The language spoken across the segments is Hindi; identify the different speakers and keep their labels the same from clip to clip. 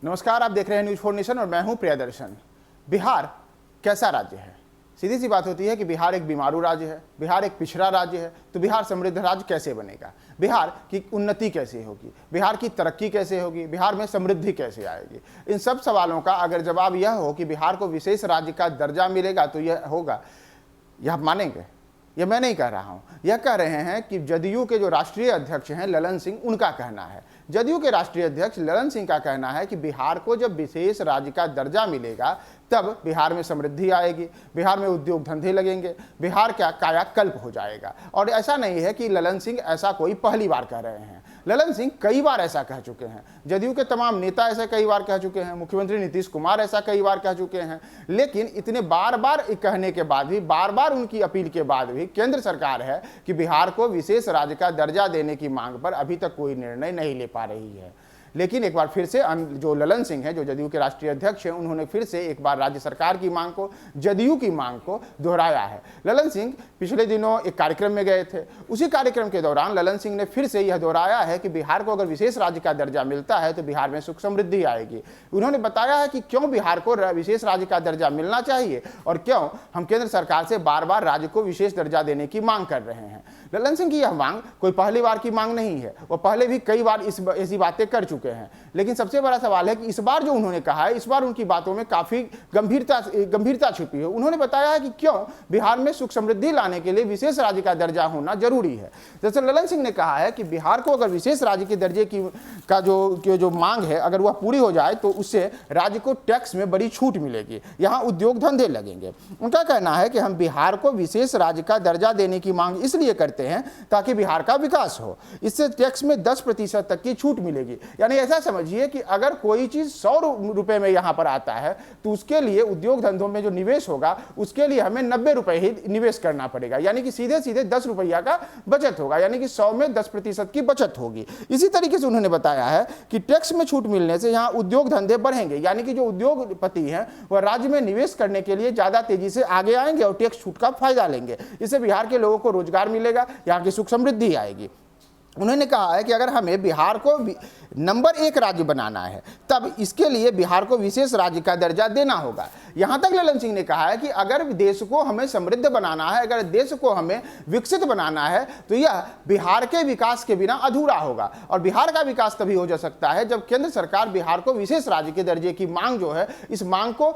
Speaker 1: नमस्कार, आप देख रहे हैं न्यूज 4 नेशन और मैं हूं प्रियदर्शन। बिहार कैसा राज्य है? सीधी सी बात होती है कि बिहार एक बीमारू राज्य है, बिहार एक पिछड़ा राज्य है। तो बिहार समृद्ध राज्य कैसे बनेगा? बिहार की उन्नति कैसे होगी? बिहार की तरक्की कैसे होगी? बिहार में समृद्धि कैसे आएगी? इन सब सवालों का अगर जवाब यह हो कि बिहार को विशेष राज्य का दर्जा मिलेगा तो यह होगा, यह आप मानेंगे? यह मैं नहीं कह रहा हूं, यह कह रहे हैं कि जदयू के जो राष्ट्रीय अध्यक्ष हैं ललन सिंह, उनका कहना है। जदयू के राष्ट्रीय अध्यक्ष ललन सिंह का कहना है कि बिहार को जब विशेष राज्य का दर्जा मिलेगा तब बिहार में समृद्धि आएगी, बिहार में उद्योग धंधे लगेंगे, बिहार का कायाकल्प हो जाएगा। और ऐसा नहीं है कि ललन सिंह ऐसा कोई पहली बार कह रहे हैं, ललन सिंह कई बार ऐसा कह चुके हैं। जदयू के तमाम नेता ऐसा कई बार कह चुके हैं, मुख्यमंत्री नीतीश कुमार ऐसा कई बार कह चुके हैं। लेकिन इतने बार बार कहने के बाद भी, बार बार उनकी अपील के बाद भी केंद्र सरकार है कि बिहार को विशेष राज्य का दर्जा देने की मांग पर अभी तक कोई निर्णय नहीं ले पा रही है। लेकिन एक बार फिर से जो ललन सिंह हैं, जो जदयू के राष्ट्रीय अध्यक्ष हैं, उन्होंने फिर से एक बार राज्य सरकार की मांग को, जदयू की मांग को दोहराया है। ललन सिंह पिछले दिनों एक कार्यक्रम में गए थे, उसी कार्यक्रम के दौरान ललन सिंह ने फिर से यह दोहराया है कि बिहार को अगर विशेष राज्य का दर्जा मिलता है तो बिहार में सुख समृद्धि आएगी। उन्होंने बताया है कि क्यों बिहार को विशेष राज्य का दर्जा मिलना चाहिए और क्यों हम केंद्र सरकार से बार बार राज्य को विशेष दर्जा देने की मांग कर रहे हैं। ललन सिंह की यह मांग कोई पहली बार की मांग नहीं है, वो पहले भी कई बार ऐसी बातें कर चुके हैं। लेकिन सबसे बड़ा सवाल है कि इस बार जो उन्होंने कहा है, इस बार उनकी बातों में काफी गंभीरता छुपी है। उन्होंने बताया है कि क्यों बिहार में सुख समृद्धि लाने के लिए विशेष राज्य का दर्जा होना जरूरी है। जैसे ललन सिंह ने कहा है कि बिहार को अगर विशेष राज्य के दर्जे का जो मांग है, अगर वह पूरी हो जाए तो उससे राज्य को टैक्स में बड़ी छूट मिलेगी, यहाँ उद्योग धंधे लगेंगे। उनका कहना है कि हम बिहार को विशेष राज्य का दर्जा देने की मांग इसलिए करते हैं ताकि बिहार का विकास हो, इससे टैक्स में 10% तक की छूट मिलेगी। यानी ऐसा समझिए कि अगर कोई चीज 100 रुपए में यहां पर आता है तो उसके लिए उद्योग धंधों में जो निवेश होगा उसके लिए हमें 90 रुपए ही निवेश करना पड़ेगा, यानी कि सीधे सीधे 10 रुपया का बचत होगा, यानी कि 100 में 10% की बचत होगी। इसी तरीके से उन्होंने बताया है कि टैक्स में छूट मिलने से यहाँ उद्योग धंधे बढ़ेंगे, यानी कि जो उद्योगपति हैं वह राज्य में निवेश करने के लिए ज्यादा तेजी से आगे आएंगे और टैक्स छूट का फायदा लेंगे। इससे बिहार के लोगों को रोजगार मिलेगा, यहाँ की सुख समृद्धि आएगी। उन्होंने कहा है कि अगर हमें बिहार को नंबर 1 राज्य बनाना है तब इसके लिए बिहार को विशेष राज्य का दर्जा देना होगा। यहां तक ललन सिंह ने कहा है कि अगर देश को हमें समृद्ध बनाना है, अगर देश को हमें विकसित बनाना है तो यह बिहार के विकास के बिना अधूरा होगा। और बिहार का विकास तभी हो जा सकता है जब केंद्र सरकार बिहार को विशेष राज्य के दर्जे की मांग जो है, इस मांग को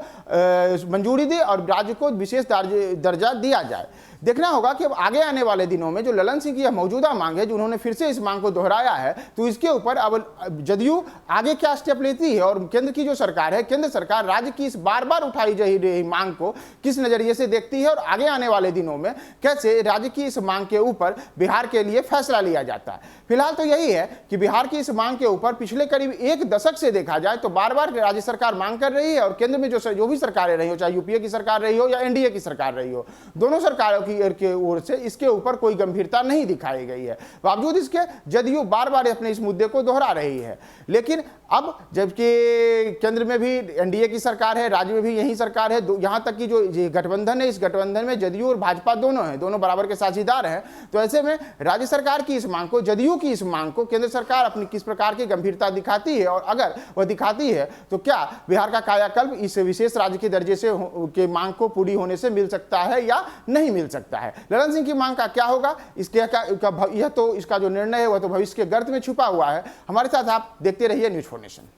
Speaker 1: मंजूरी दे और राज्य को विशेष दर्जा दिया जाए। देखना होगा कि अब आगे आने वाले दिनों में जो ललन सिंह की यह मौजूदा मांग है, जो उन्होंने फिर से इस मांग को दोहराया है, तो इसके ऊपर अब जदयू आगे क्या स्टेप लेती है और केंद्र की जो सरकार है, केंद्र सरकार राज्य की इस बार बार उठाई जा रही मांग को किस नजरिए से देखती है और आगे आने वाले दिनों में कैसे राज्य की इस मांग के ऊपर बिहार के लिए फैसला लिया जाता है। फिलहाल तो यही है कि बिहार की इस मांग के ऊपर पिछले करीब 1 दशक से देखा जाए तो बार बार राज्य सरकार मांग कर रही है और केंद्र में जो भी सरकारें रही हो, चाहे यूपीए की सरकार रही हो या एनडीए की सरकार रही हो, दोनों सरकारों की ओर से इसके ऊपर कोई गंभीरता नहीं दिखाई गई है। बावजूद इसके जदयू बार बार अपने इस मुद्दे को दोहरा रही है। लेकिन अब जबकि केंद्र में भी एनडीए की सरकार है, राज्य में भी यही सरकार है, यहां तक कि जो गठबंधन है, इस गठबंधन में जदयू और भाजपा दोनों हैं, दोनों बराबर के साझीदार हैं। तो ऐसे में राज्य सरकार की इस मांग को, जदयू की इस मांग को केंद्र सरकार अपनी किस प्रकार की गंभीरता दिखाती है और अगर वह दिखाती है तो क्या बिहार का कायाकल्प इस विशेष राज्य के दर्जे से के मांग को पूरी होने से मिल सकता है या नहीं मिल सकता है। ललन सिंह की मांग का क्या होगा, इसका जो निर्णय है वह तो भविष्य के गर्त में छुपा हुआ है। हमारे साथ आप देखते रहिए न्यूज 4 नेशन।